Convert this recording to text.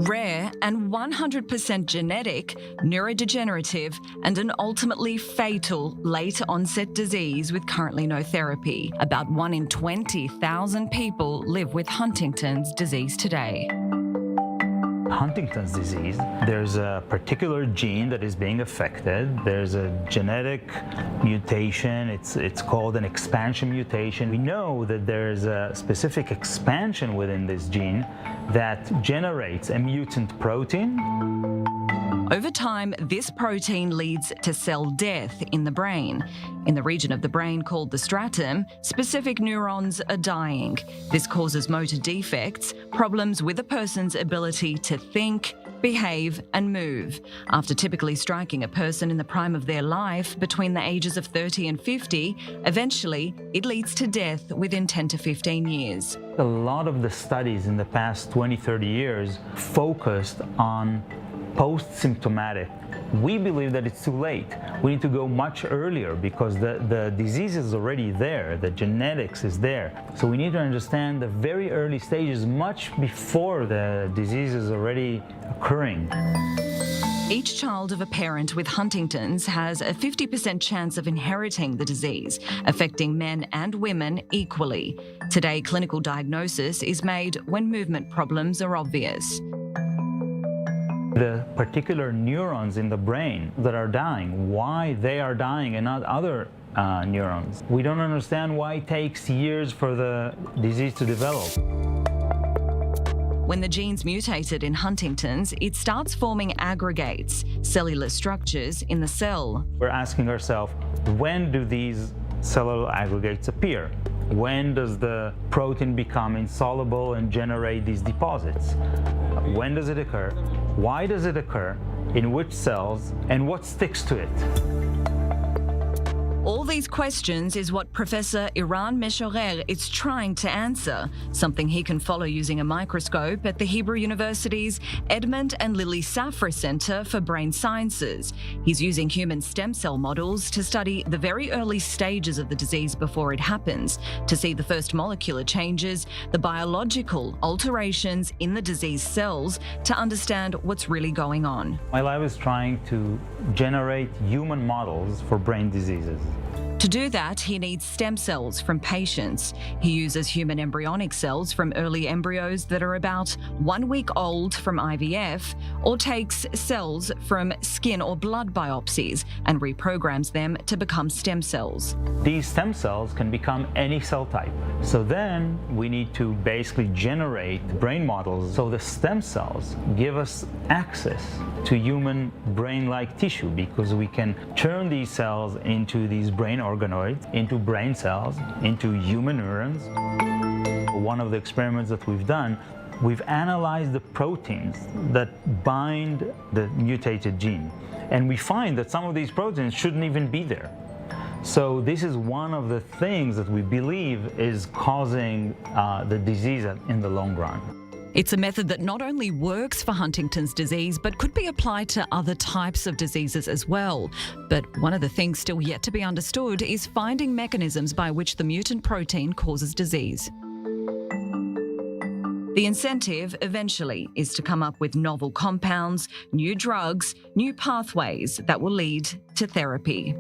Rare and 100% genetic, neurodegenerative, and an ultimately fatal late-onset disease with currently no therapy. About 1 in 20,000 people live with Huntington's disease today. Huntington's disease, there's a particular gene that is being affected. There's a genetic mutation. It's called an expansion mutation. We know that there's a specific expansion within this gene that generates a mutant protein. Over time, this protein leads to cell death in the brain. In the region of the brain called the stratum, specific neurons are dying. This causes motor defects, problems with a person's ability to think, behave, and move. After typically striking a person in the prime of their life between the ages of 30 and 50, eventually it leads to death within 10 to 15 years. A lot of the studies in the past 20, 30 years focused on post-symptomatic. We believe that it's too late. We need to go much earlier because the disease is already there, the genetics is there. So we need to understand the very early stages much before the disease is already occurring. Each child of a parent with Huntington's has a 50% chance of inheriting the disease, affecting men and women equally. Today, clinical diagnosis is made when movement problems are obvious. The particular neurons in the brain that are dying, why they are dying and not other neurons. We don't understand why it takes years for the disease to develop. When the gene's mutated in Huntington's, it starts forming aggregates, cellular structures in the cell. We're asking ourselves, when do these cellular aggregates appear? When does the protein become insoluble and generate these deposits? When does it occur? Why does it occur? In which cells? And what sticks to it? All these questions is what Professor Eran Meshorer is trying to answer, something he can follow using a microscope at the Hebrew University's Edmond and Lily Safra Center for Brain Sciences. He's using human stem cell models to study the very early stages of the disease before it happens, to see the first molecular changes, the biological alterations in the disease cells, to understand what's really going on. My lab is trying to generate human models for brain diseases. To do that, he needs stem cells from patients. He uses human embryonic cells from early embryos that are about 1 week old from IVF, or takes cells from skin or blood biopsies and reprograms them to become stem cells. These stem cells can become any cell type. So then we need to basically generate brain models so the stem cells give us access to human brain-like tissue, because we can turn these cells into these brain organoids, into brain cells, into human neurons. One of the experiments that we've done, we've analyzed the proteins that bind the mutated gene. And we find that some of these proteins shouldn't even be there. So this is one of the things that we believe is causing the disease in the long run. It's a method that not only works for Huntington's disease, but could be applied to other types of diseases as well. But one of the things still yet to be understood is finding mechanisms by which the mutant protein causes disease. The incentive, eventually, is to come up with novel compounds, new drugs, new pathways that will lead to therapy.